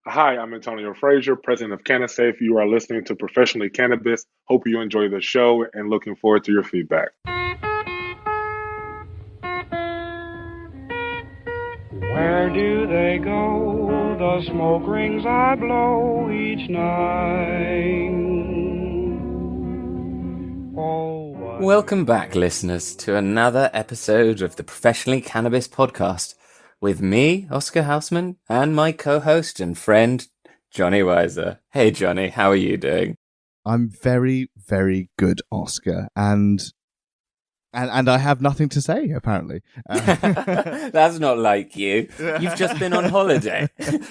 Hi, I'm Antonio Frazier, President of CannaSafe. You are listening to Professionally Cannabis. Hope you enjoy the show and looking forward to your feedback. Where do they go, the smoke rings I blow each night? Welcome back, listeners, to another episode of the Professionally Cannabis Podcast with me, Oscar Houseman, and my co-host and friend, Johnny Weiser. Hey, Johnny, how are you doing? I'm very, very good, Oscar, and I have nothing to say, apparently. That's not like you. You've just been on holiday.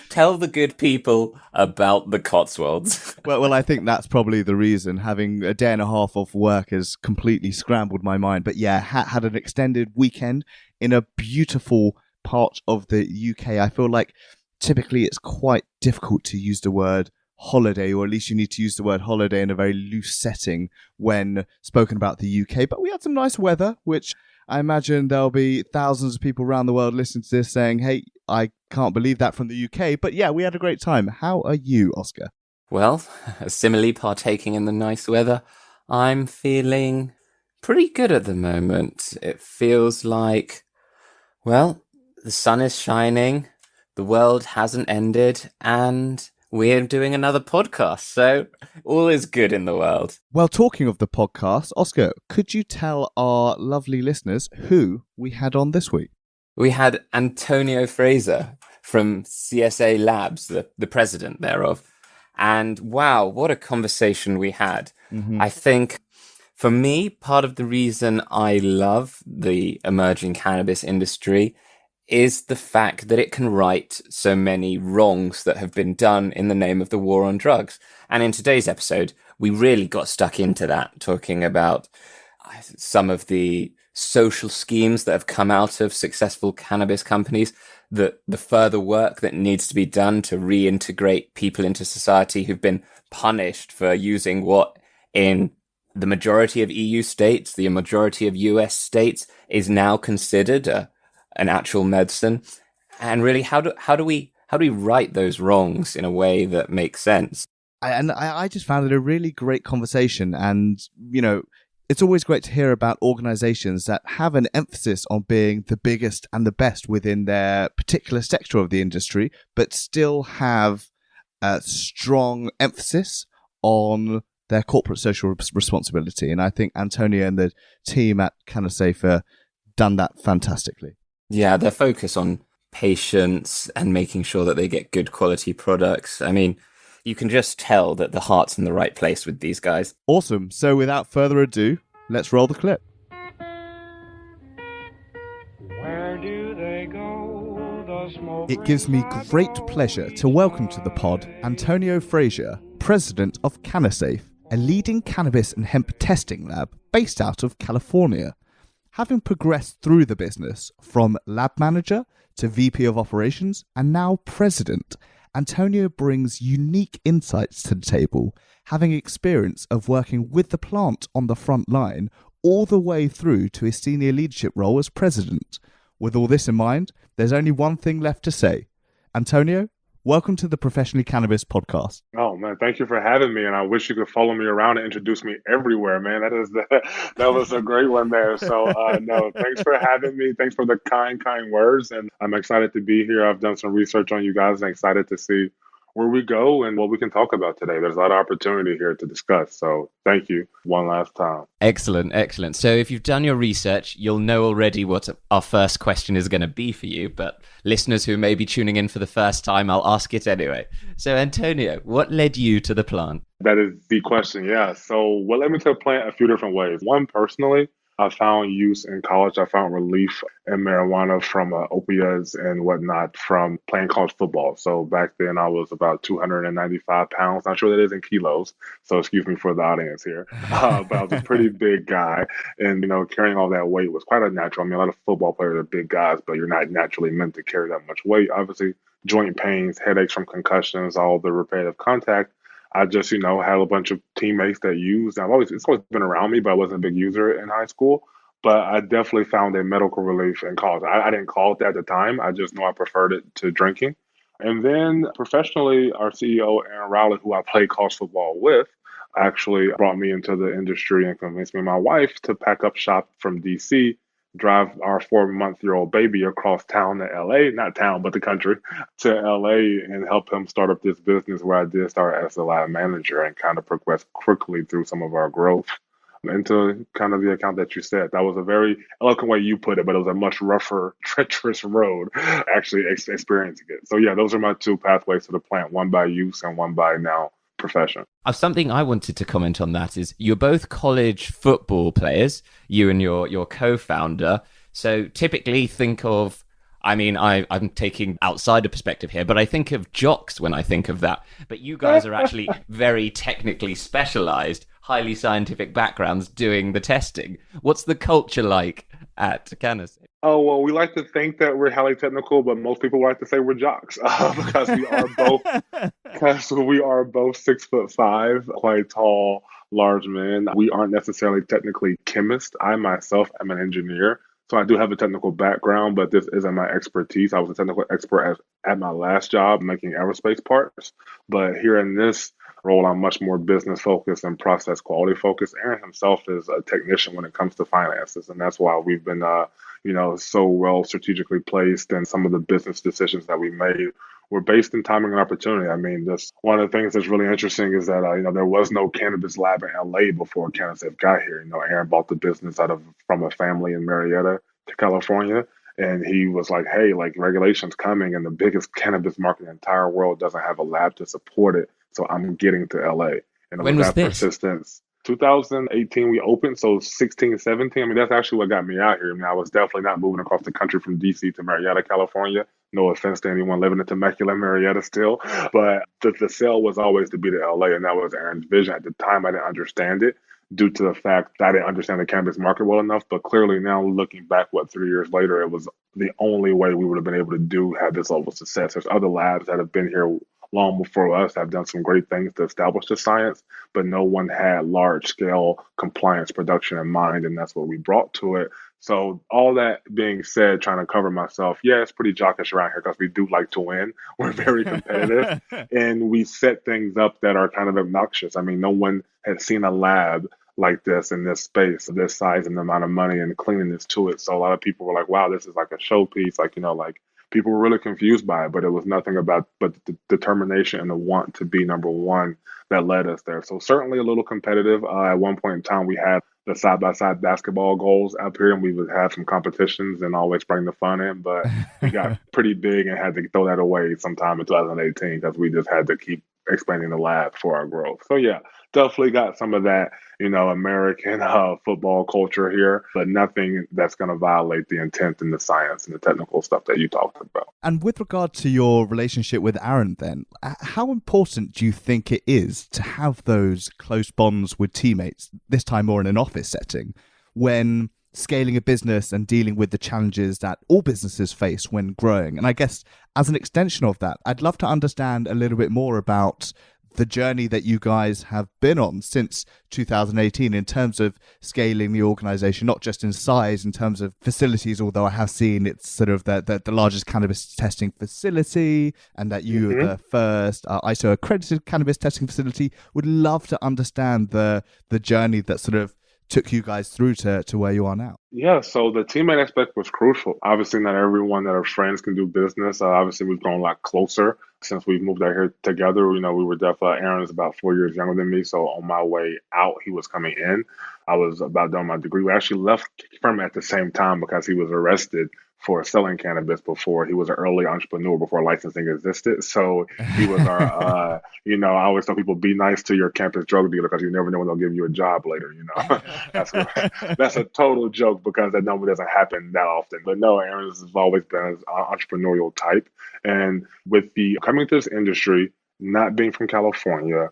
Tell the good people about the Cotswolds. Well, I think that's probably the reason. Having a day and a half off work has completely scrambled my mind. But yeah, had an extended weekend in a beautiful part of the UK. I feel like typically it's quite difficult to use the word holiday, or at least you need to use the word holiday in a very loose setting when spoken about the UK. But we had some nice weather, which I imagine there'll be thousands of people around the world listening to this saying, hey, I can't believe that from the UK. But yeah, we had a great time. How are you, Oscar? Well, similarly partaking in the nice weather, I'm feeling pretty good at the moment. It feels like, well, the sun is shining, the world hasn't ended, and we're doing another podcast, so all is good in the world. Well, talking of the podcast, Oscar, could you tell our lovely listeners who we had on this week? We had Antonio Frazier from CSA Labs, the president thereof. And wow, what a conversation we had. Mm-hmm. I think, for me, part of the reason I love the emerging cannabis industry is the fact that it can right so many wrongs that have been done in the name of the war on drugs. And in today's episode, we really got stuck into that, talking about some of the social schemes that have come out of successful cannabis companies, the further work that needs to be done to reintegrate people into society who've been punished for using what in the majority of EU states, the majority of US states, is now considered an actual medicine, and really how do we right those wrongs in a way that makes sense? I just found it a really great conversation, and you know, it's always great to hear about organizations that have an emphasis on being the biggest and the best within their particular sector of the industry, but still have a strong emphasis on their corporate social responsibility. And I think Antonio and the team at CannaSafe have done that fantastically. Yeah, their focus on patients and making sure that they get good quality products. I mean, you can just tell that the heart's in the right place with these guys. Awesome. So without further ado, let's roll the clip. Where do they go, the smoke It gives me rings I great blow pleasure each to welcome to the night? pod Antonio Frazier, President of CannaSafe, a leading cannabis and hemp testing lab based out of California. Having progressed through the business from lab manager to VP of operations and now president, Antonio brings unique insights to the table, having experience of working with the plant on the front line all the way through to his senior leadership role as president. With all this in mind, there's only one thing left to say. Antonio, welcome to the Professionally Cannabis Podcast. Oh man, thank you for having me, and I wish you could follow me around and introduce me everywhere, man. That was a great one there. So no, thanks for having me. Thanks for the kind words, and I'm excited to be here. I've done some research on you guys and excited to see where we go and what we can talk about today. There's a lot of opportunity here to discuss. So thank you one last time. Excellent, excellent. So if you've done your research, you'll know already what our first question is going to be for you. But listeners who may be tuning in for the first time, I'll ask it anyway. So Antonio, what led you to the plant? That is the question, yeah. So well, let me tell the plant a few different ways. One, personally, I found use in college. I found relief in marijuana from opiates and whatnot from playing college football. So back then I was about 295 pounds. Not sure that is in kilos, so excuse me for the audience here. But I was a pretty big guy, and carrying all that weight was quite unnatural. I mean, a lot of football players are big guys, but you're not naturally meant to carry that much weight. Obviously, joint pains, headaches from concussions, all the repetitive contact. I just, had a bunch of teammates that used. It's always been around me, but I wasn't a big user in high school. But I definitely found a medical relief in college. I didn't call it that at the time. I just know I preferred it to drinking. And then professionally, our CEO, Aaron Rowley, who I played college football with, actually brought me into the industry and convinced me and my wife to pack up shop from DC, drive our 4-month-old baby across town to LA, not town, but the country, to LA and help him start up this business where I did start as a lab manager and kind of progress quickly through some of our growth into kind of the account that you said. That was a very eloquent way you put it, but it was a much rougher, treacherous road actually experiencing it. So yeah, those are my two pathways to the plant, one by use and one by now profession. Something I wanted to comment on that is you're both college football players, you and your co-founder. So typically think of, I'm taking outsider perspective here, but I think of jocks when I think of that. But you guys are actually very technically specialized, highly scientific backgrounds doing the testing. What's the culture like at CannaSafe? Oh, well, we like to think that we're highly technical, but most people like to say we're jocks because we are both 6'5", quite tall, large men. We aren't necessarily technically chemists. I myself am an engineer. So I do have a technical background, but this isn't my expertise. I was a technical expert at my last job making aerospace parts. But here in this role, I'm much more business focused and process quality focused. Aaron himself is a technician when it comes to finances. And that's why we've been, so well strategically placed. And some of the business decisions that we made were based in timing and opportunity. I mean, this one of the things that's really interesting is that, there was no cannabis lab in LA before CannaSafe got here. Aaron bought the business from a family in Marietta to California. And he was like, hey, regulation's coming and the biggest cannabis market in the entire world doesn't have a lab to support it. So I'm getting to LA. And when was this? Persistence. 2018 we opened, so 16, 17. That's actually what got me out here. I was definitely not moving across the country from DC to Marietta, California. No offense to anyone living in Temecula, Marietta still. But the sale was always to be to LA, and that was Aaron's vision. At the time, I didn't understand it due to the fact that I didn't understand the cannabis market well enough. But clearly now, looking back, 3 years later, it was the only way we would have been able to have this level of success. There's other labs that have been here long before us, have done some great things to establish the science, but no one had large scale compliance production in mind, and that's what we brought to it. So all that being said, trying to cover myself, yeah, it's pretty jockish around here because we do like to win. We're very competitive and we set things up that are kind of obnoxious. No one had seen a lab like this in this space, this size and the amount of money and cleanliness to it. So a lot of people were like, wow, this is like a showpiece. People were really confused by it, but it was nothing but the determination and the want to be number one that led us there. So certainly a little competitive. At one point in time, we had the side-by-side basketball goals up here, and we would have some competitions and always bring the fun in. But we got pretty big and had to throw that away sometime in 2018 because we just had to keep expanding the lab for our growth. So yeah, definitely got some of that, American football culture here, but nothing that's going to violate the intent and the science and the technical stuff that you talked about. And with regard to your relationship with Aaron then, how important do you think it is to have those close bonds with teammates, this time more in an office setting, when scaling a business and dealing with the challenges that all businesses face when growing? And I guess as an extension of that, I'd love to understand a little bit more about the journey that you guys have been on since 2018 in terms of scaling the organization, not just in size, in terms of facilities, although I have seen it's sort of the largest cannabis testing facility and that you are the first ISO accredited cannabis testing facility. Would love to understand the journey that sort of took you guys through to where you are now. Yeah, so the teammate aspect was crucial. Obviously, not everyone that are friends can do business. Obviously, we've grown a lot closer since we've moved out here together. We were definitely, Aaron is about 4 years younger than me. So on my way out, he was coming in. I was about done my degree. We actually left from at the same time because he was arrested for selling cannabis before. He was an early entrepreneur before licensing existed. So he was our, I always tell people, be nice to your campus drug dealer because you never know when they'll give you a job later, That's a total joke because that number doesn't happen that often. But no, Aaron has always been an entrepreneurial type. And with the coming to this industry, not being from California,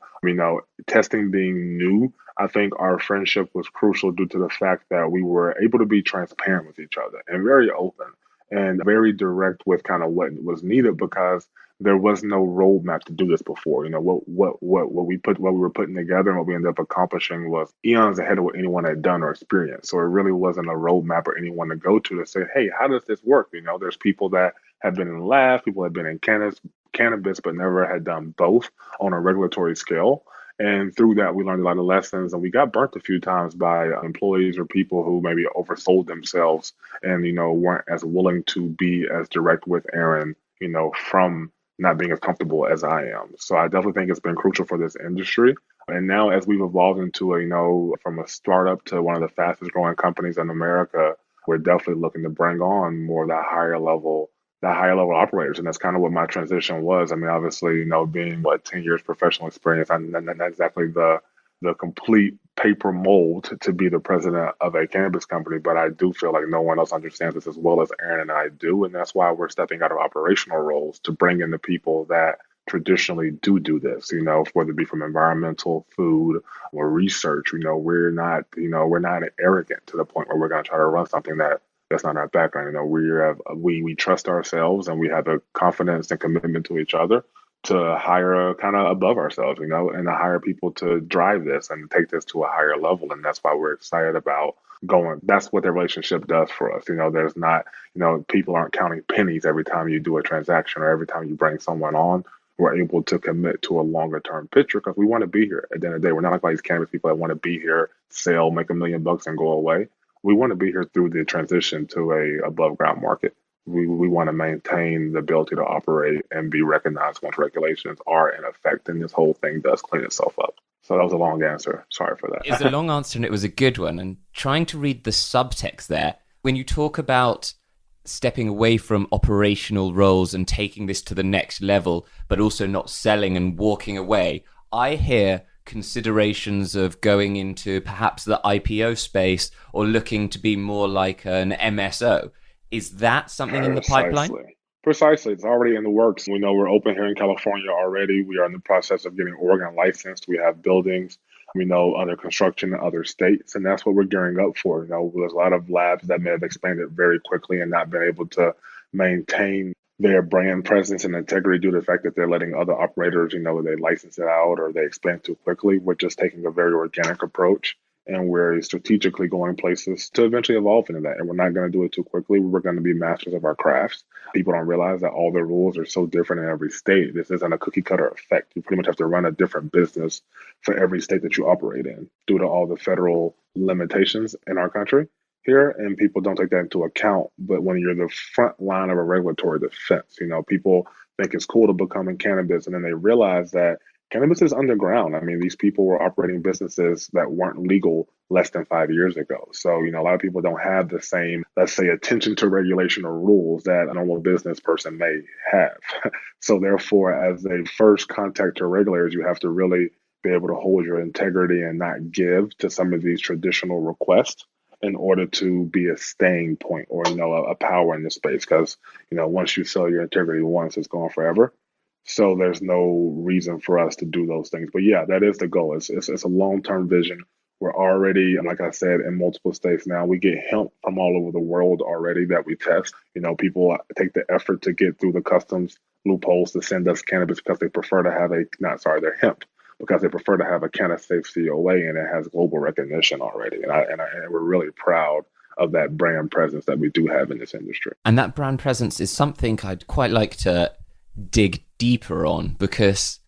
testing being new, I think our friendship was crucial due to the fact that we were able to be transparent with each other and very open and very direct with kind of what was needed because there was no roadmap to do this before. What we were putting together and what we ended up accomplishing was eons ahead of what anyone had done or experienced. So it really wasn't a roadmap or anyone to go to say, hey, how does this work? There's people that have been in labs, people have been in cannabis, but never had done both on a regulatory scale. And through that, we learned a lot of lessons, and we got burnt a few times by employees or people who maybe oversold themselves and, weren't as willing to be as direct with Aaron, from not being as comfortable as I am. So I definitely think it's been crucial for this industry. And now as we've evolved into from a startup to one of the fastest growing companies in America, we're definitely looking to bring on more of the higher level operators. And that's kind of what my transition was. I mean, obviously, being 10 years professional experience, I'm not exactly the complete paper mold to be the president of a cannabis company, but I do feel like no one else understands this as well as Aaron and I do. And that's why we're stepping out of operational roles to bring in the people that traditionally do this, whether it be from environmental, food, or research. We're not arrogant to the point where we're going to try to run something that's not our background. We trust ourselves, and we have a confidence and commitment to each other to hire kind of above ourselves, and to hire people to drive this and take this to a higher level. And that's why we're excited about going. That's what the relationship does for us. There's not, people aren't counting pennies every time you do a transaction or every time you bring someone on. We're able to commit to a longer term picture because we want to be here. At the end of the day, we're not like all these cannabis people that want to be here, sell, make $1 million and go away. We want to be here through the transition to a above ground market. We want to maintain the ability to operate and be recognized once regulations are in effect, and this whole thing does clean itself up. So that was a long answer. Sorry for that. It was a long answer, and it was a good one. And trying to read the subtext there, when you talk about stepping away from operational roles and taking this to the next level, but also not selling and walking away, I hear considerations of going into perhaps the IPO space or looking to be more like an MSO. Is that something in the pipeline? Precisely. It's already in the works. We know we're open here in California already. We are in the process of getting Oregon licensed. We have buildings, under construction in other states, and that's what we're gearing up for. There's a lot of labs that may have expanded very quickly and not been able to maintain their brand presence and integrity due to the fact that they're letting other operators, they license it out or they expand too quickly. We're just taking a very organic approach, and we're strategically going places to eventually evolve into that. And we're not going to do it too quickly. We're going to be masters of our crafts. People don't realize that all the rules are so different in every state. This isn't a cookie cutter effect. You pretty much have to run a different business for every state that you operate in due to all the federal limitations in our country here. And people don't take that into account. But when you're the front line of a regulatory defense, people think it's cool to become in cannabis, and then they realize that cannabis is underground. I mean, these people were operating businesses that weren't legal less than 5 years ago. So, a lot of people don't have the same, let's say, attention to regulation or rules that a normal business person may have. So therefore, as they first contact your regulators, you have to really be able to hold your integrity and not give to some of these traditional requests in order to be a staying point or, a power in this space. Because, once you sell your integrity once, it's gone forever. So there's no reason for us to do those things. But yeah, that is the goal. It's a long-term vision. We're already, like I said, in multiple states now. We get hemp from all over the world already that we test. People take the effort to get through the customs loopholes to send us cannabis because they prefer to have they're hemp because they prefer to have a CannaSafe COA, and it has global recognition already. And we're really proud of that brand presence that we do have in this industry. And that brand presence is something I'd quite like to dig deeper on, because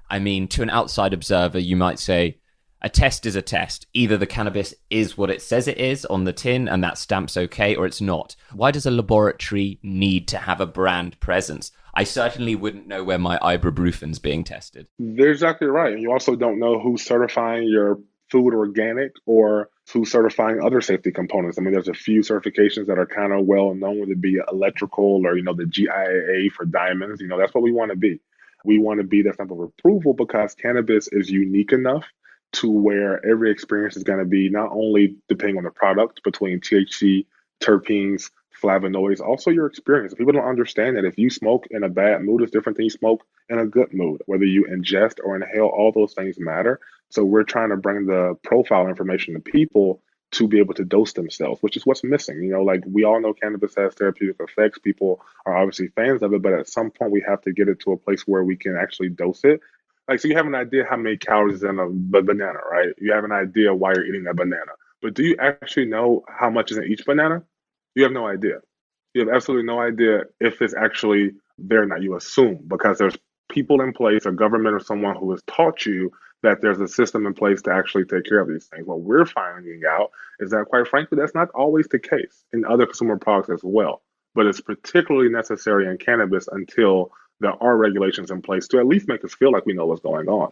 to an outside observer, you might say a test is a test. Either the cannabis is what it says it is on the tin and that stamp's okay, or it's not. Why does a laboratory need to have a brand presence? I certainly wouldn't know where my ibuprofen's being tested. They're exactly right. And you also don't know who's certifying your food organic or who's certifying other safety components. There's a few certifications that are kind of well known, whether it be electrical or, the GIA for diamonds. That's what we want to be. We want to be that type of approval because cannabis is unique enough to where every experience is going to be not only depending on the product between THC, terpenes, flavonoids, also your experience. People don't understand that if you smoke in a bad mood, it's different than you smoke in a good mood. Whether you ingest or inhale, all those things matter. So we're trying to bring the profile information to people to be able to dose themselves, which is what's missing. We all know cannabis has therapeutic effects. People are obviously fans of it, but at some point we have to get it to a place where we can actually dose it. So you have an idea how many calories is in a banana, right? You have an idea why you're eating that banana. But do you actually know how much is in each banana? You have no idea. You have absolutely no idea if it's actually there or not. You assume because there's people in place, a government or someone who has taught you that there's a system in place to actually take care of these things. What we're finding out is that, quite frankly, that's not always the case in other consumer products as well. But it's particularly necessary in cannabis until there are regulations in place to at least make us feel like we know what's going on.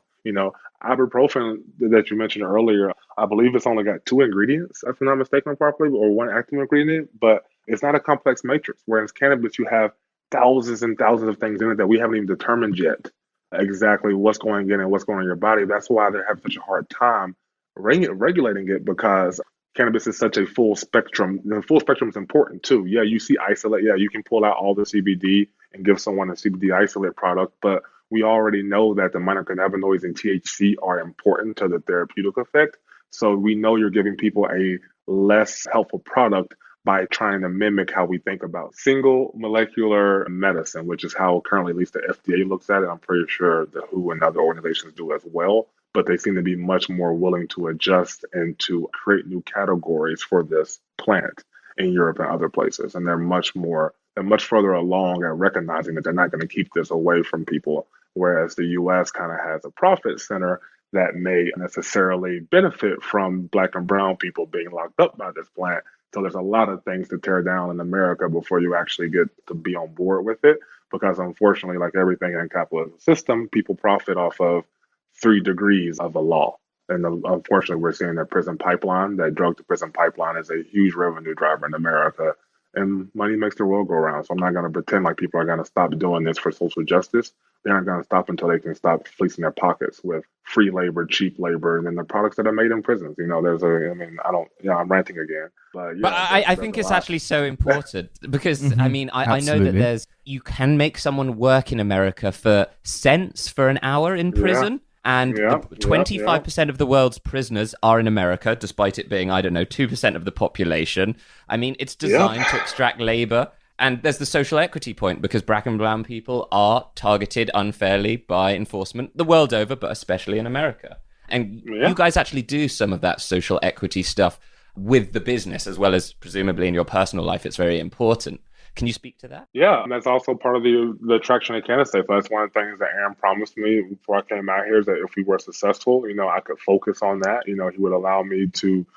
Ibuprofen that you mentioned earlier, I believe it's only got two ingredients, if I'm not mistaken properly, or one active ingredient, but it's not a complex matrix. Whereas cannabis, you have thousands and thousands of things in it that we haven't even determined yet exactly what's going in and what's going on in your body. That's why they have such a hard time regulating it, because cannabis is such a full spectrum. The full spectrum is important too. Yeah, you see isolate. Yeah, you can pull out all the CBD and give someone a CBD isolate product, but we already know that the minor cannabinoids and THC are important to the therapeutic effect. So we know you're giving people a less helpful product by trying to mimic how we think about single molecular medicine, which is how currently at least the FDA looks at it. I'm pretty sure the WHO and other organizations do as well, but they seem to be much more willing to adjust and to create new categories for this plant in Europe and other places. And they're much further along at recognizing that they're not going to keep this away from people, whereas the US kind of has a profit center that may necessarily benefit from Black and brown people being locked up by this plant. So there's a lot of things to tear down in America before you actually get to be on board with it, because unfortunately, like everything in a capitalist system, people profit off of 3 degrees of a law. And unfortunately, we're seeing that drug to prison pipeline is a huge revenue driver in America. And money makes the world go round. So I'm not going to pretend like people are going to stop doing this for social justice. They aren't going to stop until they can stop fleecing their pockets with free labor, cheap labor, and then the products that are made in prisons. I'm ranting again. But I think it's actually so important because, I know that you can make someone work in America for cents for an hour in prison. Yeah. And 25% of the world's prisoners are in America, despite it being, 2% of the population. It's designed to extract labor. And there's the social equity point, because Black and brown people are targeted unfairly by enforcement the world over, but especially in America. And you guys actually do some of that social equity stuff with the business, as well as presumably in your personal life. It's very important. Can you speak to that? Yeah, and that's also part of the attraction of CannaSafe. That's one of the things that Aaron promised me before I came out here, is that if we were successful, I could focus on that. He would allow me to,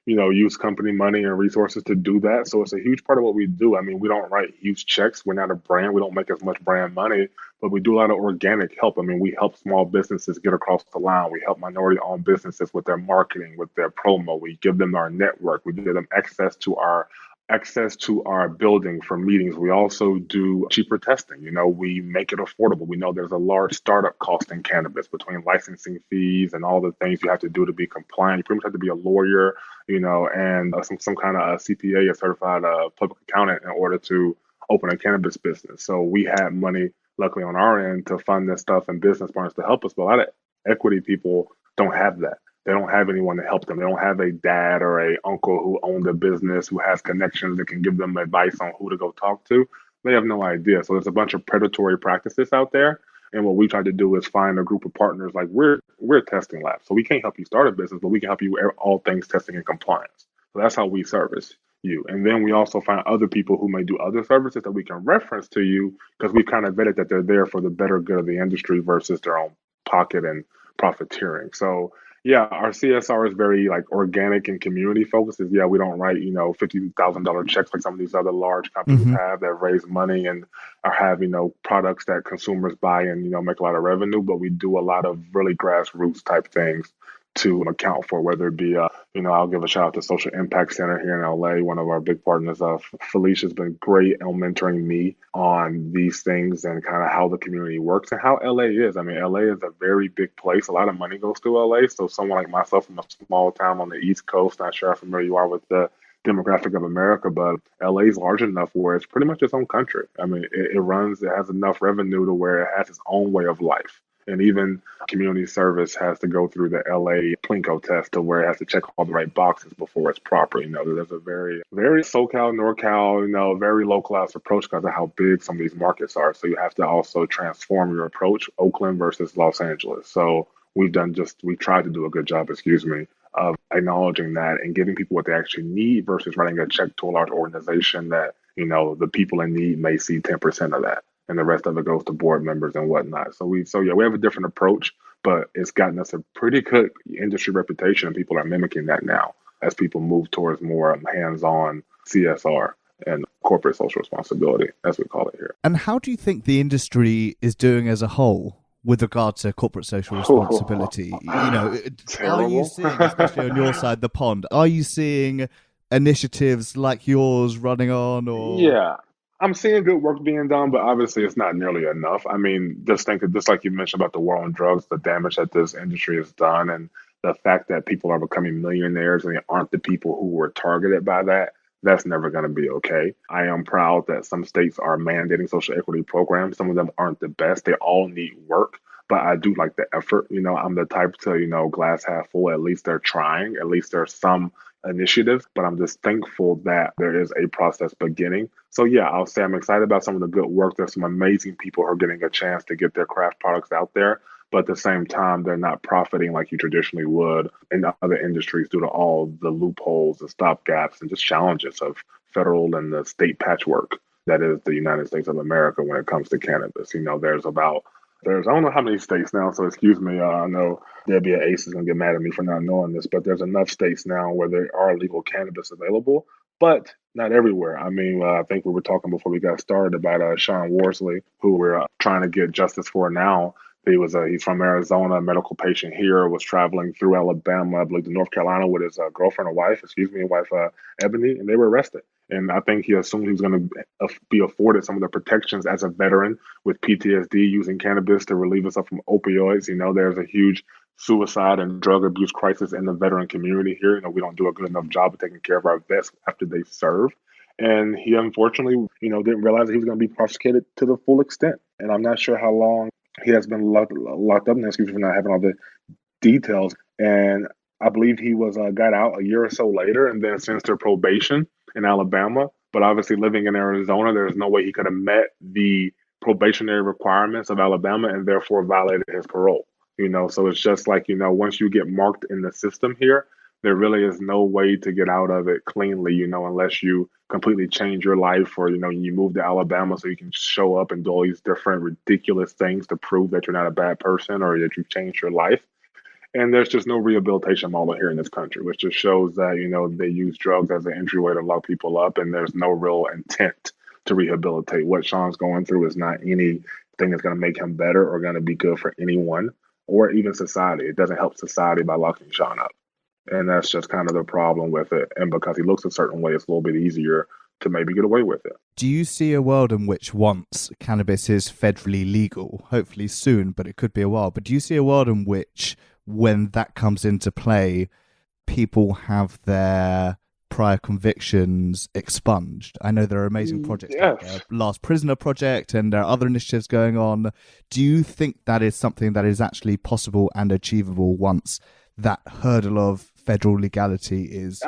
use company money and resources to do that. So it's a huge part of what we do. We don't write huge checks. We're not a brand. We don't make as much brand money, but we do a lot of organic help. We help small businesses get across the line. We help minority-owned businesses with their marketing, with their promo. We give them our network. We give them access to our building for meetings. We also do cheaper testing. We make it affordable. We know there's a large startup cost in cannabis between licensing fees and all the things you have to do to be compliant. You pretty much have to be a lawyer, and some kind of a CPA, a certified public accountant, in order to open a cannabis business. So we had money, luckily, on our end to fund this stuff and business partners to help us. But a lot of equity people don't have that. They don't have anyone to help them. They don't have a dad or a uncle who owned a business, who has connections that can give them advice on who to go talk to. They have no idea. So there's a bunch of predatory practices out there. And what we try to do is find a group of partners. Like we're a testing lab. So we can't help you start a business, but we can help you with all things testing and compliance. So that's how we service you. And then we also find other people who may do other services that we can reference to you, because we've kind of vetted that they're there for the better good of the industry versus their own pocket and profiteering. So yeah, our CSR is very organic and community focused. We don't write, $50,000 checks like some of these other large companies have that raise money and have, products that consumers buy and, make a lot of revenue. But we do a lot of really grassroots type things to account for, whether it be, I'll give a shout out to Social Impact Center here in LA. One of our big partners, Felicia's been great on mentoring me on these things and kind of how the community works and how LA is. LA is a very big place. A lot of money goes to LA. So someone like myself from a small town on the East Coast, not sure how familiar you are with the demographic of America, but LA is large enough where it's pretty much its own country. It has enough revenue to where it has its own way of life. And even community service has to go through the LA Plinko test, to where it has to check all the right boxes before it's proper. There's a very, very SoCal, NorCal, very localized approach because of how big some of these markets are. So you have to also transform your approach, Oakland versus Los Angeles. So we tried to do a good job, of acknowledging that and giving people what they actually need versus writing a check to a large organization that The people in need may see 10% of that, and the rest of it goes to board members and whatnot. We have a different approach, but it's gotten us a pretty good industry reputation, and people are mimicking that now as people move towards more hands-on CSR and corporate social responsibility, as we call it here. And how do you think the industry is doing as a whole with regard to corporate social responsibility? Are you seeing, especially on your side of the pond, are you seeing initiatives like yours running on? Or Yeah, I'm seeing good work being done, but obviously it's not nearly enough. I mean, just like you mentioned about the war on drugs, the damage that this industry has done, and the fact that people are becoming millionaires and they aren't the people who were targeted by that. That's never going to be okay. I am proud that some states are mandating social equity programs. Some of them aren't the best. They all need work, but I do like the effort. I'm the type to, glass half full. At least they're trying. At least there's some initiatives, but I'm just thankful that there is a process beginning. So yeah, I'll say I'm excited about some of the good work. There's some amazing people who are getting a chance to get their craft products out there. But at the same time, they're not profiting like you traditionally would in other industries due to all the loopholes and stopgaps and just challenges of federal and the state patchwork that is the United States of America when it comes to cannabis. There's I don't know how many states now, so excuse me. I know Debbie at Ace is going to get mad at me for not knowing this, but there's enough states now where there are legal cannabis available, but not everywhere. I mean, I think we were talking before we got started about Sean Worsley, who we're trying to get justice for now. He's from Arizona, a medical patient here, was traveling through Alabama, I believe, to North Carolina with his girlfriend or wife, Ebony, and they were arrested. And I think he assumed he was going to be afforded some of the protections as a veteran with PTSD using cannabis to relieve himself from opioids. There's a huge suicide and drug abuse crisis in the veteran community here. We don't do a good enough job of taking care of our vets after they serve. And he unfortunately, didn't realize that he was going to be prosecuted to the full extent. And I'm not sure how long he has been locked up, and excuse me for not having all the details. And I believe he was got out a year or so later and then sentenced to probation in Alabama. But obviously living in Arizona, there's no way he could have met the probationary requirements of Alabama and therefore violated his parole. So it's just like, once you get marked in the system here, there really is no way to get out of it cleanly, unless you completely change your life or, you move to Alabama so you can show up and do all these different ridiculous things to prove that you're not a bad person or that you've changed your life. And there's just no rehabilitation model here in this country, which just shows that, they use drugs as an entryway to lock people up, and there's no real intent to rehabilitate. What Sean's going through is not anything that's going to make him better or going to be good for anyone or even society. It doesn't help society by locking Sean up. And that's just kind of the problem with it. And because he looks a certain way, it's a little bit easier to maybe get away with it. Do you see a world in which once cannabis is federally legal, hopefully soon, but it could be a while, but do you see a world in which when that comes into play, people have their prior convictions expunged? I know there are amazing projects like the Last Prisoner Project, and there are other initiatives going on. Do you think that is something that is actually possible and achievable once that hurdle of federal legality is?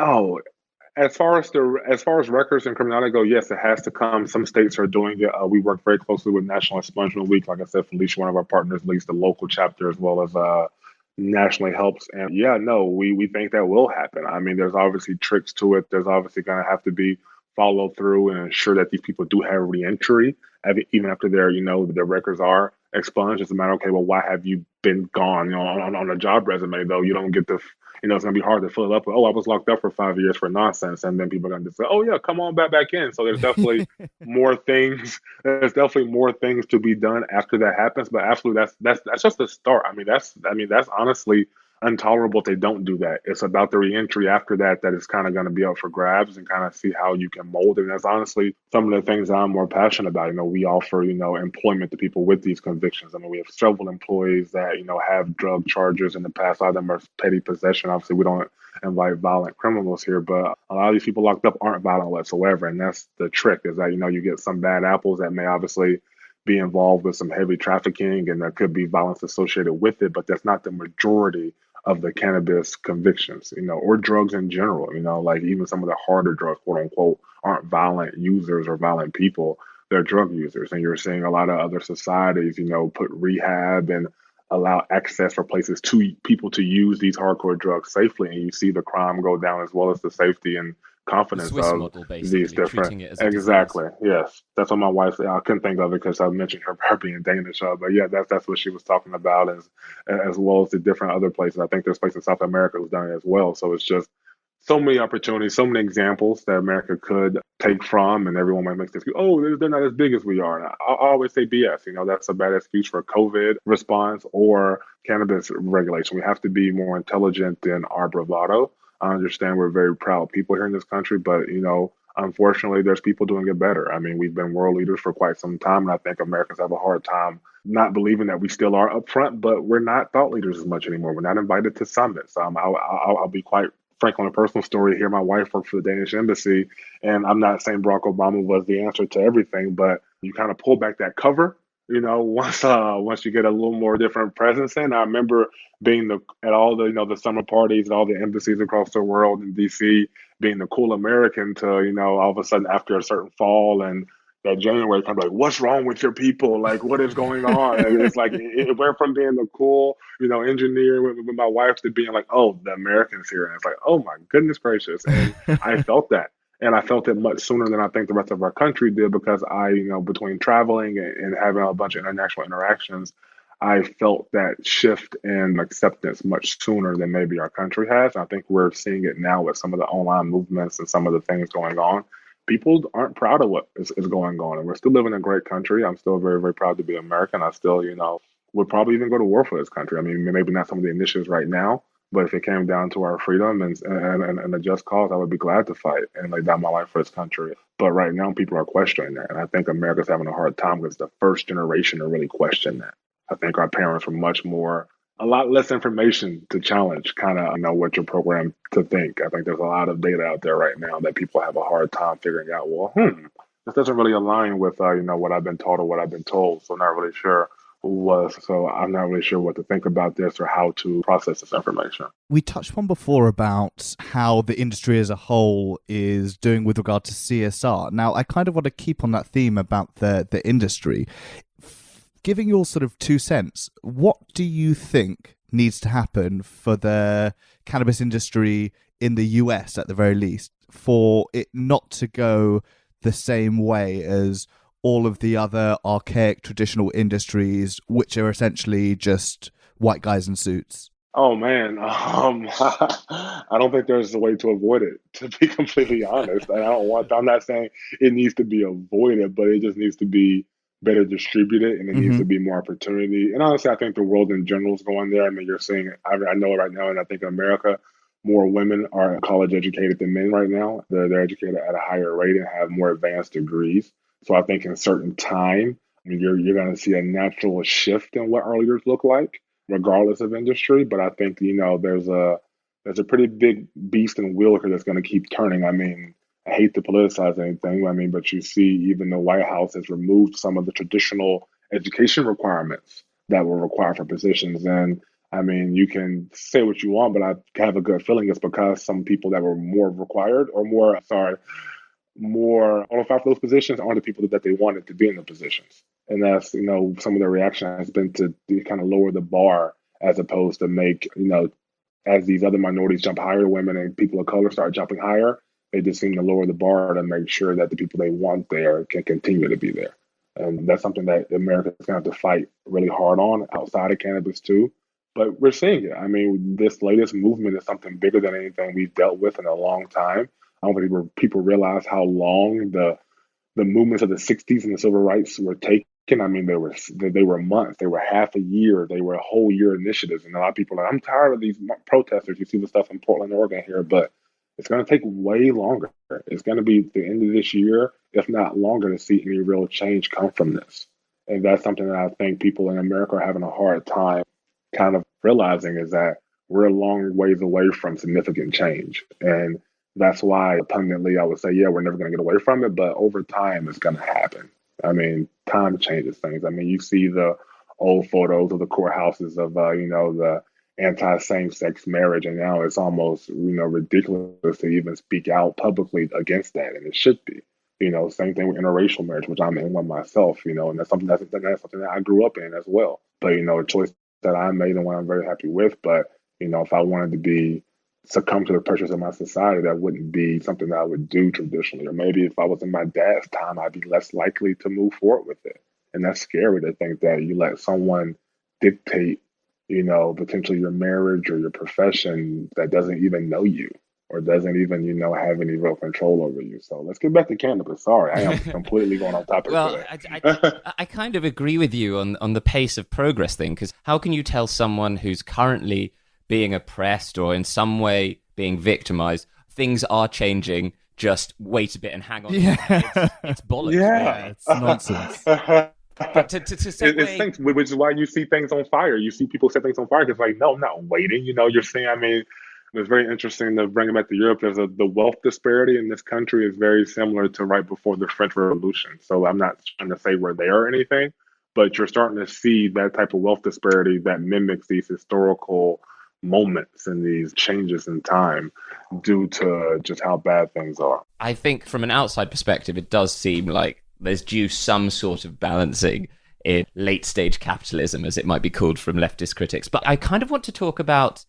As far as records and criminality go, yes, it has to come. Some states are doing it. We work very closely with National Expungement Week. Like I said, Felicia, one of our partners, leads the local chapter as well as nationally helps. And we think that will happen. I mean, there's obviously tricks to it. There's obviously going to have to be follow through and ensure that these people do have reentry, even after their records are expunged. It's a matter of, okay, well, why have you been gone? On a job resume, though, you don't get the, it's going to be hard to fill it up with, I was locked up for 5 years for nonsense. And then people are going to say, oh, yeah, come on back in. So there's definitely more things. There's definitely more things to be done after that happens. But absolutely, that's just the start. I mean, that's honestly intolerable if they don't do that. It's about the reentry after that is kind of going to be up for grabs and kind of see how you can mold it. And that's honestly some of the things that I'm more passionate about. We offer, employment to people with these convictions. I mean, we have several employees that, have drug charges in the past. A lot of them are petty possession. Obviously, we don't invite violent criminals here, but a lot of these people locked up aren't violent whatsoever. And that's the trick, is that, you get some bad apples that may obviously be involved with some heavy trafficking, and there could be violence associated with it, but that's not the majority of the cannabis convictions, or drugs in general. Like even some of the harder drugs, quote unquote, aren't violent users or violent people. They're drug users. And you're seeing a lot of other societies, put rehab and allow access for people to use these hardcore drugs safely. And you see the crime go down as well as the safety and The confidence Swiss of model, these basically, different. treating it as a Exactly. disease. Yes, that's what my wife said. I couldn't think of it because I mentioned her being Danish, but yeah, that's what she was talking about, as well as the different other places. I think there's places in South America who's done it as well. So it's just so many opportunities, so many examples that America could take from, and everyone might make this, oh, they're not as big as we are. And I always say BS. That's a bad excuse for COVID response or cannabis regulation. We have to be more intelligent than our bravado. I understand we're very proud people here in this country, but unfortunately, there's people doing it better. I mean, we've been world leaders for quite some time, and I think Americans have a hard time not believing that we still are up front, but we're not thought leaders as much anymore. We're not invited to summits. I'll be quite frank on a personal story here. My wife worked for the Danish embassy, and I'm not saying Barack Obama was the answer to everything, but you kind of pull back that cover. Once you get a little more different presence in. I remember being at all the the summer parties at all the embassies across the world in DC, being the cool American to all of a sudden after a certain fall and that January kind of like, what's wrong with your people? Like, what is going on? And it's like it went from being the cool engineer with my wife to being like, oh, the Americans here, and it's like, oh my goodness gracious, and I felt that. And I felt it much sooner than I think the rest of our country did because between traveling and having a bunch of international interactions, I felt that shift in acceptance much sooner than maybe our country has. I think we're seeing it now with some of the online movements and some of the things going on. People aren't proud of what is going on. And we're still living in a great country. I'm still very, very proud to be American. I still, would probably even go to war for this country. I mean, maybe not some of the initiatives right now, but if it came down to our freedom and a just cause, I would be glad to fight and lay down my life for this country. But right now, people are questioning that. And I think America's having a hard time because it's the first generation to really question that. I think our parents were a lot less information to challenge kind of what you're programmed to think. I think there's a lot of data out there right now that people have a hard time figuring out, well, this doesn't really align with, what I've been taught or what I've been told. So I'm not really sure I'm not really sure what to think about this or how to process this information. We touched on before about how the industry as a whole is doing with regard to CSR. Now, I kind of want to keep on that theme about the industry. Giving your sort of 2 cents, what do you think needs to happen for the cannabis industry in the US, at the very least, for it not to go the same way as all of the other archaic traditional industries, which are essentially just white guys in suits? Oh man, I don't think there's a way to avoid it, to be completely honest. And I'm not saying it needs to be avoided, but it just needs to be better distributed and it needs to be more opportunity. And honestly, I think the world in general is going there. I mean, you're seeing, I know right now, and I think in America, more women are college educated than men right now. They're educated at a higher rate and have more advanced degrees. So I think in certain time, I mean, you're going to see a natural shift in what our leaders look like, regardless of industry. But I think, there's a pretty big beast and wheel here that's going to keep turning. I mean, I hate to politicize anything, but you see even the White House has removed some of the traditional education requirements that were required for positions. And I mean, you can say what you want, but I have a good feeling it's because some people that were more required or more qualified for those positions aren't the people that they wanted to be in the positions. And that's, some of the reaction has been to kind of lower the bar as opposed to make, as these other minorities jump higher, women and people of color start jumping higher, they just seem to lower the bar to make sure that the people they want there can continue to be there. And that's something that America is going to have to fight really hard on outside of cannabis too. But we're seeing it. I mean, this latest movement is something bigger than anything we've dealt with in a long time. I don't think people realize how long the movements of the 60s and the civil rights were taken. I mean, they were months, they were half a year, they were a whole year initiatives. And a lot of people are like, I'm tired of these protesters. You see the stuff in Portland, Oregon here, but it's going to take way longer. It's going to be the end of this year, if not longer, to see any real change come from this. And that's something that I think people in America are having a hard time kind of realizing, is that we're a long ways away from significant change. And that's why, punditly, I would say, yeah, we're never going to get away from it, but over time, it's going to happen. I mean, time changes things. I mean, you see the old photos of the courthouses of, the anti-same-sex marriage, and now it's almost, ridiculous to even speak out publicly against that, and it should be. Same thing with interracial marriage, which I'm in one myself, and that's something that I grew up in as well. But, a choice that I made and one I'm very happy with. But, if I wanted to be succumb to the pressures of my society, that wouldn't be something that I would do traditionally. Or maybe if I was in my dad's time, I'd be less likely to move forward with it. And that's scary to think that you let someone dictate, potentially your marriage or your profession that doesn't even know you or doesn't even, have any real control over you. So let's get back to cannabis. Sorry, I am completely going on topic. Well, I kind of agree with you on the pace of progress thing, because how can you tell someone who's currently being oppressed or in some way being victimized, things are changing, just wait a bit and hang on. Yeah. It's bollocks. Yeah. It's nonsense. But to segue... It's things, which is why you see things on fire. You see people set things on fire because, no, I'm not waiting. You're seeing, it's very interesting to bring it back to Europe. The wealth disparity in this country is very similar to right before the French Revolution. So I'm not trying to say we're there or anything, but you're starting to see that type of wealth disparity that mimics these historical moments and these changes in time due to just how bad things are. I think from an outside perspective, it does seem like there's due some sort of balancing in late stage capitalism, as it might be called from leftist critics. But I kind of want to talk about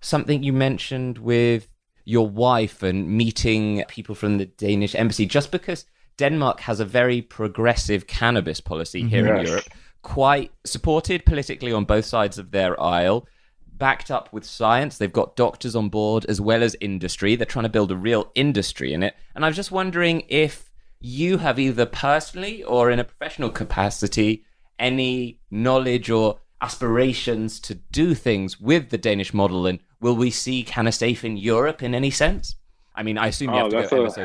something you mentioned with your wife and meeting people from the Danish embassy, just because Denmark has a very progressive cannabis policy here in Europe, quite supported politically on both sides of their aisle, backed up with science. They've got doctors on board as well as industry. They're trying to build a real industry in it. And I was just wondering if you have either personally or in a professional capacity any knowledge or aspirations to do things with the Danish model, and will we see CannaSafe in Europe in any sense? I assume you have to go first.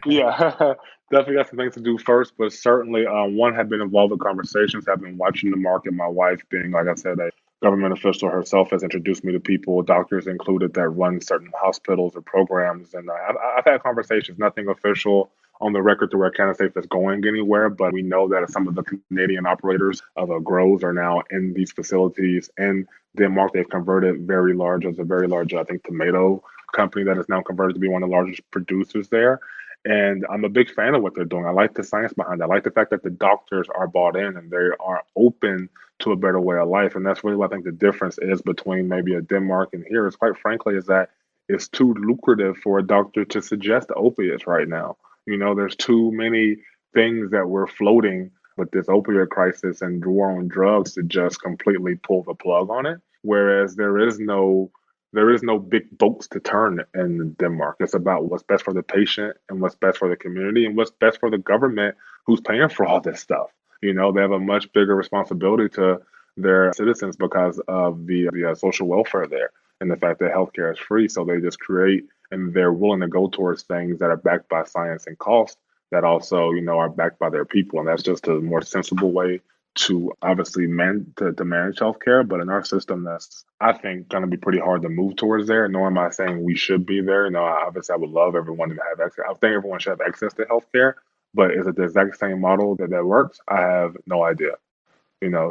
Yeah, definitely got some things to do first, but certainly one, have been involved in conversations, have been watching the market. My wife, being, like I said, a government official herself, has introduced me to people, doctors included, that run certain hospitals or programs. And I've had conversations, nothing official on the record to where CannaSafe is going anywhere, but we know that some of the Canadian operators of grows are now in these facilities. In Denmark, they've converted very large, I think, tomato company that is now converted to be one of the largest producers there. And I'm a big fan of what they're doing. I like the science behind it. I like the fact that the doctors are bought in and they are open to a better way of life. And that's really what I think the difference is between maybe a Denmark and here, is quite frankly, is that it's too lucrative for a doctor to suggest opiates right now. There's too many things that we're floating with this opioid crisis and war on drugs to just completely pull the plug on it. Whereas there is no big boats to turn in Denmark. It's about what's best for the patient and what's best for the community and what's best for the government who's paying for all this stuff. They have a much bigger responsibility to their citizens because of the social welfare there and the fact that healthcare is free. So they just create, and they're willing to go towards things that are backed by science and cost that also, are backed by their people. And that's just a more sensible way to obviously manage healthcare. But in our system, that's, I think, going to be pretty hard to move towards there. Nor am I saying we should be there. Obviously, I would love everyone to have access. I think everyone should have access to healthcare. But is it the exact same model that works? I have no idea.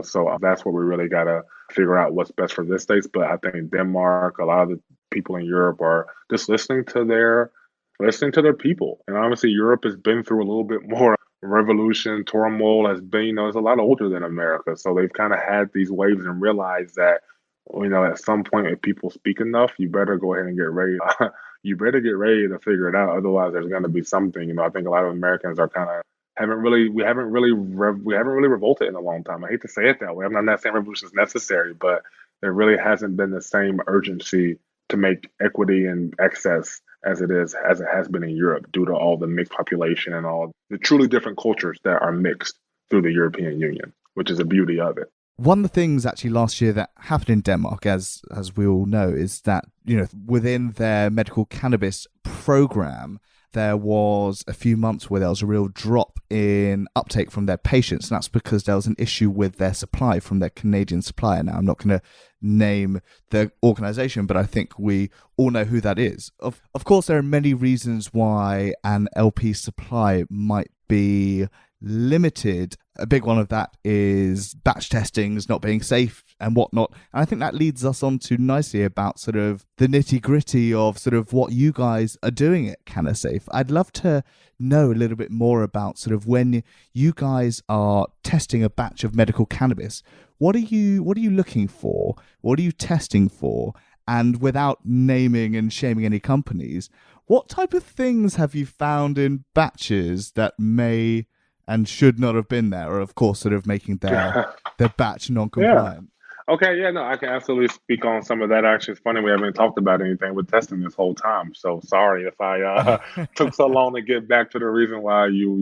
So that's what we really got to figure out, what's best for this states. But I think Denmark, a lot of the people in Europe are just listening to their people. And obviously, Europe has been through a little bit more revolution, turmoil, has been, it's a lot older than America. So they've kind of had these waves and realized that, at some point, if people speak enough, you better go ahead and get ready. You better get ready to figure it out. Otherwise, there's going to be something. I think a lot of Americans are kind of haven't really revolted in a long time. I hate to say it that way. I'm not saying revolution is necessary, but there really hasn't been the same urgency to make equity and access as it has been in Europe, due to all the mixed population and all the truly different cultures that are mixed through the European Union, which is the beauty of it. One of the things actually last year that happened in Denmark, as we all know, is that, within their medical cannabis program, there was a few months where there was a real drop in uptake from their patients. And that's because there was an issue with their supply from their Canadian supplier. Now, I'm not going to name the organization, but I think we all know who that is. Of course, there are many reasons why an LP supply might be limited. A big one of that is batch testings not being safe and whatnot. And I think that leads us on to nicely about sort of the nitty gritty of sort of what you guys are doing at CannaSafe. I'd love to know a little bit more about sort of when you guys are testing a batch of medical cannabis. What are you looking for? What are you testing for? And without naming and shaming any companies, what type of things have you found in batches that may and should not have been there, or of course sort of making their batch non-compliant? Okay, yeah, no, I can absolutely speak on some of that. Actually, it's funny we haven't talked about anything with testing this whole time. So sorry if I took so long to get back to the reason why you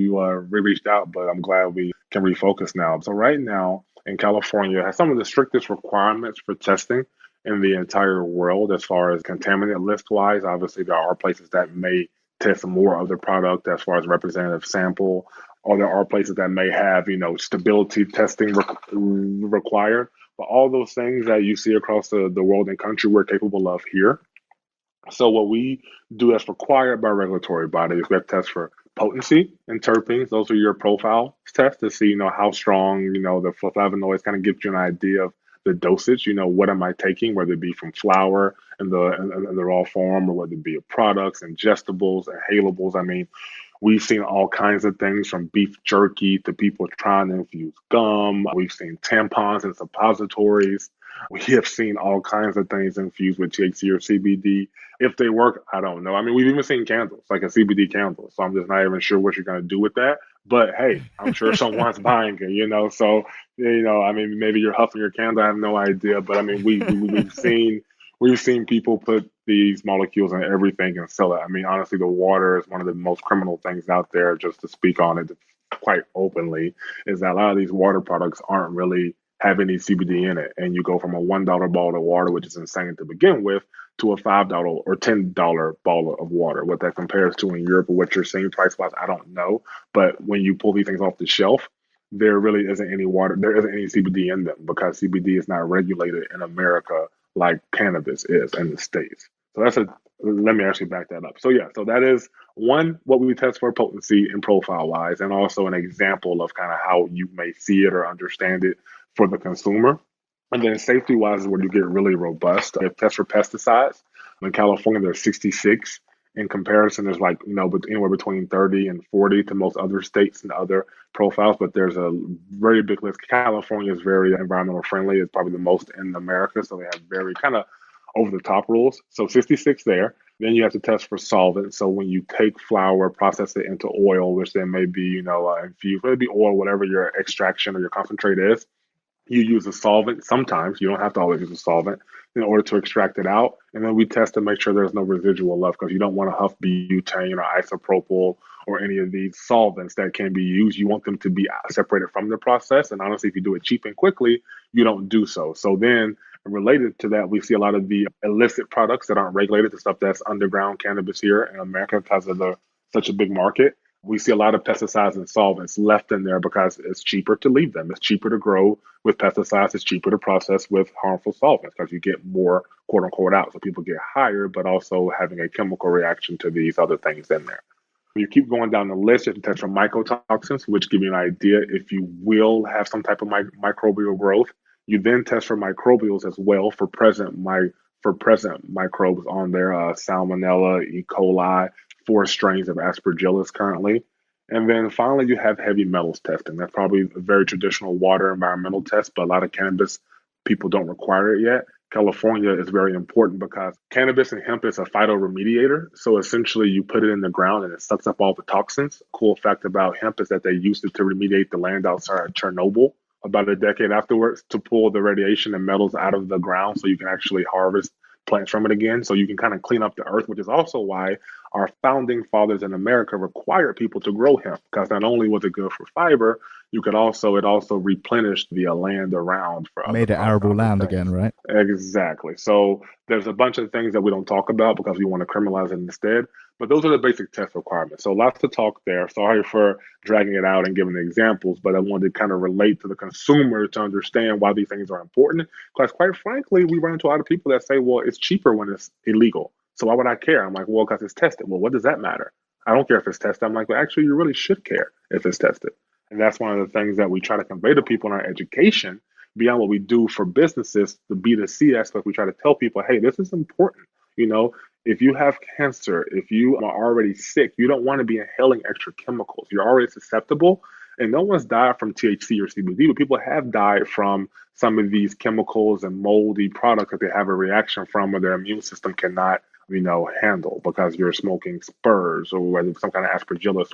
reached out, but I'm glad we can refocus now. So right now in California has some of the strictest requirements for testing in the entire world as far as contaminant list wise. Obviously, there are places that may test more of the product as far as representative sample, or there are places that may have, stability testing required. But all those things that you see across the world and country, we're capable of here. So what we do that's required by regulatory bodies, we have to test for potency and terpenes. Those are your profile tests to see, how strong, the flavonoids kind of gives you an idea of the dosage. What am I taking, whether it be from flower in the raw form, or whether it be of products, ingestibles, inhalables. I mean, we've seen all kinds of things from beef jerky to people trying to infuse gum. We've seen tampons and suppositories. We have seen all kinds of things infused with THC or CBD. If they work, I don't know. I mean, we've even seen candles, like a CBD candle. So I'm just not even sure what you're going to do with that. But hey, I'm sure someone's buying it, So, I mean, maybe you're huffing your candle. I have no idea. But I mean, we've seen people put these molecules in everything and sell it. I mean, honestly, the water is one of the most criminal things out there, just to speak on it quite openly, is that a lot of these water products aren't really have any CBD in it. And you go from a $1 bottle of water, which is insane to begin with, to a $5 or $10 bottle of water. What that compares to in Europe or what you're seeing price-wise, I don't know. But when you pull these things off the shelf, there really isn't any water. There isn't any CBD in them because CBD is not regulated in America like cannabis is in the States. So let me actually back that up. So so that is one, what we test for potency and profile wise, and also an example of kind of how you may see it or understand it for the consumer. And then safety wise is where you get really robust. They test for pesticides. In California, there's 66. In comparison, there's anywhere between 30 and 40 to most other states and other profiles, but there's a very big list. California is very environmental friendly. It's probably the most in America, so they have very kind of over-the-top rules. So 66 there. Then you have to test for solvent. So when you take flour, process it into oil, which then may be, infused, whether it be oil, whatever your extraction or your concentrate is, you use a solvent. Sometimes you don't have to always use a solvent in order to extract it out. And then we test to make sure there's no residual left, because you don't want to huff butane or isopropyl or any of these solvents that can be used. You want them to be separated from the process. And honestly, if you do it cheap and quickly, you don't do so. So then related to that, we see a lot of the illicit products that aren't regulated, the stuff that's underground cannabis here in America because of such a big market. We see a lot of pesticides and solvents left in there because it's cheaper to leave them. It's cheaper to grow with pesticides. It's cheaper to process with harmful solvents because you get more, quote unquote, out. So people get higher, but also having a chemical reaction to these other things in there. When you keep going down the list, you have to test for mycotoxins, which give you an idea if you will have some type of microbial growth. You then test for microbials as well for present microbes on there, Salmonella, E. coli, 4 strains of Aspergillus currently. And then finally, you have heavy metals testing. That's probably a very traditional water environmental test, but a lot of cannabis people don't require it yet. California is very important because cannabis and hemp is a phytoremediator. So essentially, you put it in the ground and it sucks up all the toxins. Cool fact about hemp is that they used it to remediate the land outside of Chernobyl about a decade afterwards to pull the radiation and metals out of the ground so you can actually harvest plants from it again. So you can kind of clean up the earth, which is also why our founding fathers in America required people to grow hemp, because not only was it good for fiber, it also replenished the land around for made it arable land again, right? Exactly. So there's a bunch of things that we don't talk about because we want to criminalize it instead. But those are the basic test requirements. So lots to talk there. Sorry for dragging it out and giving examples, but I wanted to kind of relate to the consumer to understand why these things are important. Because quite frankly, we run into a lot of people that say, well, it's cheaper when it's illegal. So why would I care? I'm like, well, because it's tested. Well, what does that matter? I don't care if it's tested. I'm like, well, actually, you really should care if it's tested. And that's one of the things that we try to convey to people in our education, beyond what we do for businesses, the B2C aspect. We try to tell people, hey, this is important. If you have cancer, if you are already sick, you don't want to be inhaling extra chemicals. You're already susceptible. And no one's died from THC or CBD, but people have died from some of these chemicals and moldy products that they have a reaction from, or their immune system cannot, handle, because you're smoking spurs, or whether some kind of aspergillus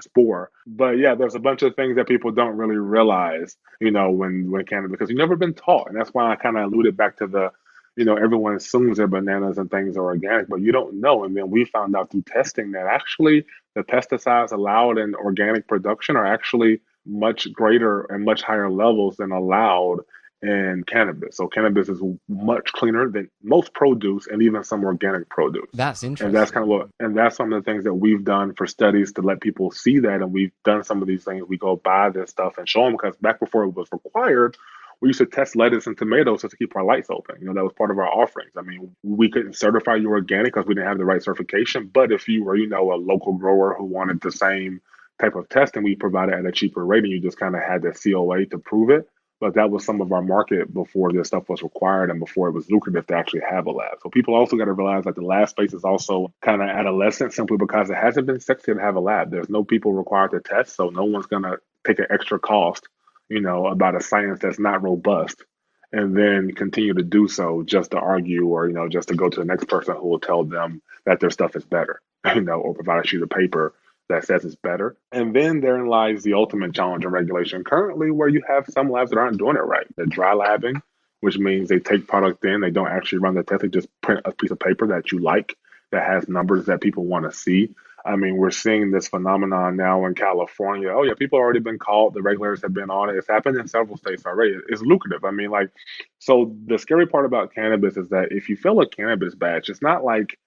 spore. But yeah, there's a bunch of things that people don't really realize, when cannabis, because you've never been taught. And that's why I kind of alluded back to the, everyone assumes their bananas and things are organic, but you don't know. And then we found out through testing that actually the pesticides allowed in organic production are actually much greater and much higher levels than allowed in cannabis. So cannabis is much cleaner than most produce and even some organic produce. That's interesting. And that's some of the things that we've done for studies to let people see that. And we've done some of these things. We go buy this stuff and show them, because back before it was required, we used to test lettuce and tomatoes just to keep our lights open. That was part of our offerings. I mean, we couldn't certify you organic because we didn't have the right certification. But if you were, a local grower who wanted the same type of testing, we provided at a cheaper rate, and you just kind of had the COA to prove it. But that was some of our market before this stuff was required and before it was lucrative to actually have a lab. So people also got to realize that the lab space is also kind of adolescent, simply because it hasn't been sexy to have a lab. There's no people required to test, so no one's going to take an extra cost, about a science that's not robust, and then continue to do so just to argue, or, just to go to the next person who will tell them that their stuff is better, or provide a sheet of paper that says it's better. And then therein lies the ultimate challenge in regulation currently, where you have some labs that aren't doing it right. They're dry labbing, which means they take product in, they don't actually run the test, they just print a piece of paper that you like, that has numbers that people want to see. I mean, we're seeing this phenomenon now in California. Oh yeah, people have already been called. The regulators have been on it. It's happened in several states already. It's lucrative. I mean, so the scary part about cannabis is that if you fill a cannabis batch, it's not like,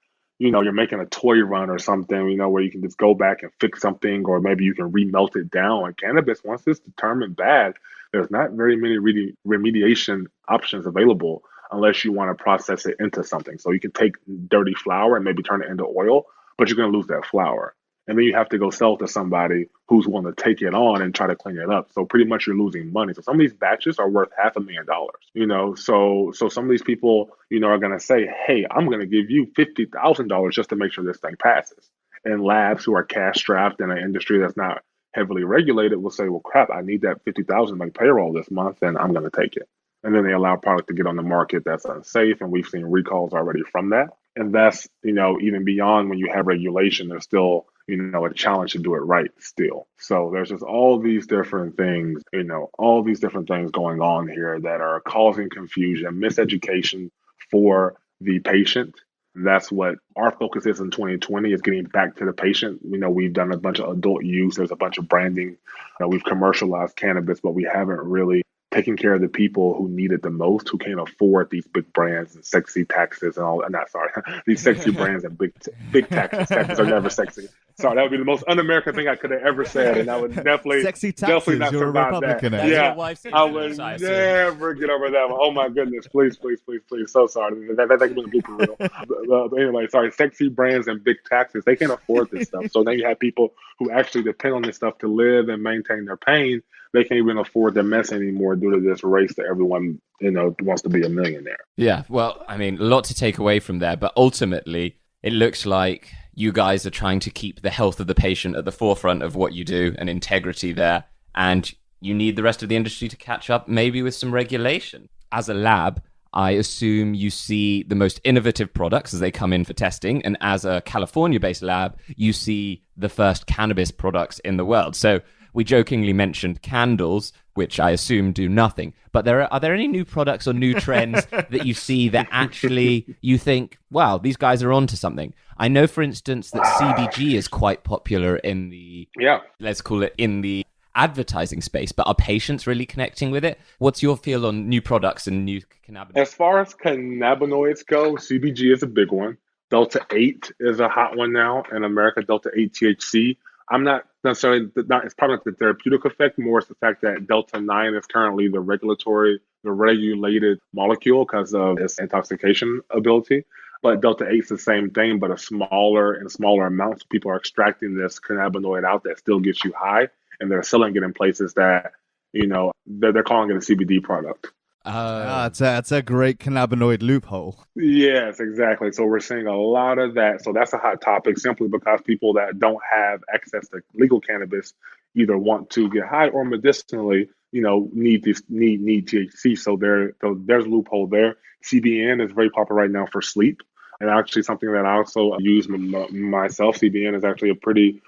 you're making a toy run or something, where you can just go back and fix something, or maybe you can remelt it down. And cannabis, once it's determined bad, there's not very many remediation options available unless you want to process it into something. So you can take dirty flour and maybe turn it into oil, but you're going to lose that flour. And then you have to go sell it to somebody who's willing to take it on and try to clean it up. So pretty much you're losing money. So some of these batches are worth $500,000, so some of these people, are going to say, hey, I'm going to give you $50,000 just to make sure this thing passes. And labs who are cash strapped in an industry that's not heavily regulated will say, well, crap, I need that $50,000 to make payroll this month, and I'm going to take it. And then they allow product to get on the market that's unsafe. And we've seen recalls already from that. And that's, even beyond when you have regulation, there's still, a challenge to do it right still. So there's just all these different things, going on here that are causing confusion, miseducation for the patient. That's what our focus is in 2020, is getting back to the patient. We've done a bunch of adult use. There's a bunch of branding. We've commercialized cannabis, but we haven't really taking care of the people who need it the most, who can't afford these big brands and sexy taxes and all. These sexy brands and big taxes. Taxes are never sexy. Sorry, that would be the most un-American thing I could have ever said, and I would definitely sexy taxes, definitely not survive that. Yeah, I would never get over that one. Oh my goodness, please. So sorry. That could be a blooper reel. But anyway, sorry. Sexy brands and big taxes, they can't afford this stuff. So then you have people who actually depend on this stuff to live and maintain their pain. They can't even afford the mess anymore due to this race that everyone, wants to be a millionaire. Yeah, well, I mean, a lot to take away from there, but ultimately, it looks like you guys are trying to keep the health of the patient at the forefront of what you do and integrity there, and you need the rest of the industry to catch up, maybe with some regulation. As a lab, I assume you see the most innovative products as they come in for testing, and as a California-based lab, you see the first cannabis products in the world. So we jokingly mentioned candles, which I assume do nothing. But are there any new products or new trends that you see that actually you think, wow, these guys are onto something? I know, for instance, that CBG is quite popular in the, let's call it in the advertising space, but are patients really connecting with it? What's your feel on new products and new cannabinoids? As far as cannabinoids go, CBG is a big one. Delta 8 is a hot one now in America, Delta 8 THC. I'm not necessarily, it's probably not the therapeutic effect, more it's the fact that Delta 9 is currently the regulated molecule because of its intoxication ability. But Delta 8 is the same thing, but a smaller amount. So people are extracting this cannabinoid out that still gets you high, and they're selling it in places that, they're calling it a CBD product. That's a great cannabinoid loophole. Yes, exactly. So we're seeing a lot of that. So that's a hot topic simply because people that don't have access to legal cannabis either want to get high or medicinally, need THC. So there's a loophole there. CBN is very popular right now for sleep, and actually something that I also use myself. CBN is actually a pretty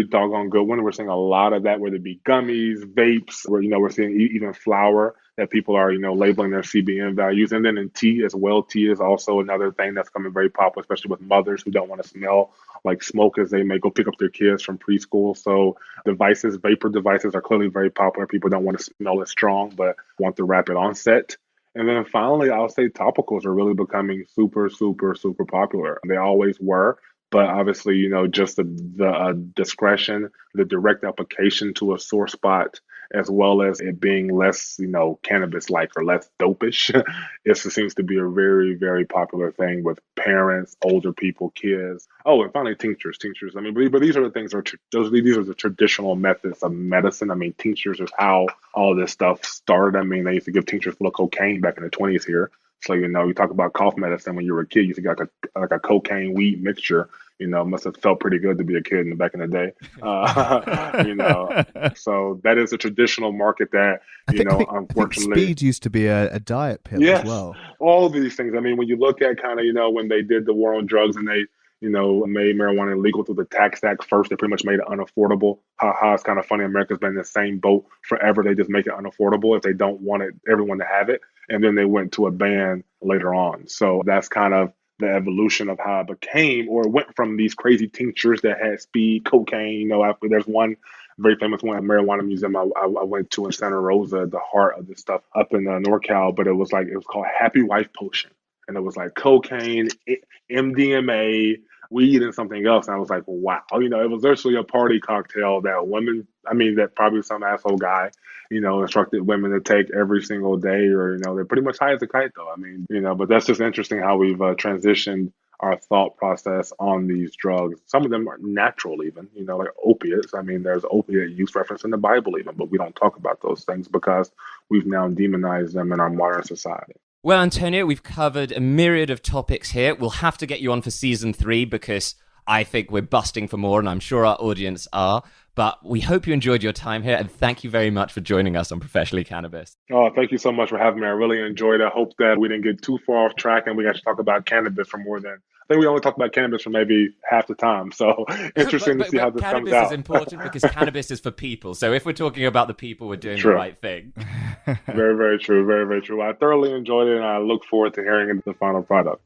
doggone good one. We're seeing a lot of that, whether it be gummies, vapes, where we're seeing even flour that people are labeling their CBN values, and then in tea as well. Tea is also another thing that's coming very popular, especially with mothers who don't want to smell like smoke as they may go pick up their kids from preschool. So vapor devices are clearly very popular. People don't want to smell as strong, but want the rapid onset. And then finally, I'll say topicals are really becoming super, super, super popular. They always were. But obviously, just the discretion, the direct application to a sore spot, as well as it being less, cannabis-like or less dopish, it seems to be a very, very popular thing with parents, older people, kids. Oh, and finally, tinctures. I mean, but these are the things these are the traditional methods of medicine. I mean, tinctures is how all this stuff started. I mean, they used to give tinctures full of cocaine back in the 20s here. So, you talk about cough medicine when you were a kid, you used to get like a cocaine weed mixture, must have felt pretty good to be a kid back in the day. So that is a traditional market that, unfortunately. Speed used to be a diet pill as well. All of these things. I mean, when you look at kind of, when they did the war on drugs and they, made marijuana illegal through the tax act first, they pretty much made it unaffordable. It's kind of funny. America's been in the same boat forever. They just make it unaffordable if they don't want everyone to have it. And then they went to a ban later on. So that's kind of the evolution of how it became, or it went from these crazy tinctures that had speed, cocaine. After there's one very famous one at Marijuana Museum I went to in Santa Rosa, the heart of this stuff up in NorCal, but it was called Happy Wife Potion. And it was like cocaine, MDMA, weed, and something else. And I was like, wow. It was actually a party cocktail that probably some asshole guy, instructed women to take every single day, or, they're pretty much high as a kite though. I mean, but that's just interesting how we've transitioned our thought process on these drugs. Some of them are natural even, like opiates. I mean, there's opiate use reference in the Bible even, but we don't talk about those things because we've now demonized them in our modern society. Well, Antonio, we've covered a myriad of topics here. We'll have to get you on for season 3 because I think we're busting for more, and I'm sure our audience are. But we hope you enjoyed your time here, and thank you very much for joining us on Professionally Cannabis. Oh, thank you so much for having me. I really enjoyed it. I hope that we didn't get too far off track and we got to talk about cannabis for more than... I think we only talked about cannabis for maybe half the time. So interesting to see how this comes out. Cannabis is important because cannabis is for people. So if we're talking about the people, we're doing the right thing. Very, very true. Very, very true. I thoroughly enjoyed it, and I look forward to hearing the final product.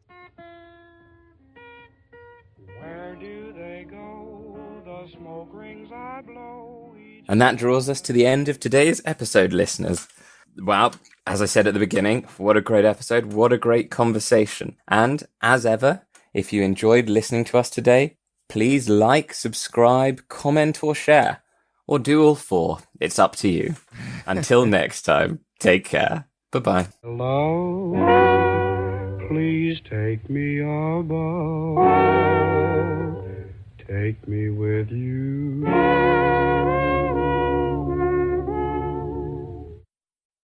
Where do they go? The smoke rings I blow. And that draws us to the end of today's episode, listeners. Well, as I said at the beginning, what a great episode. What a great conversation. And as ever, if you enjoyed listening to us today, please like, subscribe, comment, or share. Or do all 4. It's up to you. Until next time, take care. Bye-bye. Love, please take me above. Take me with you.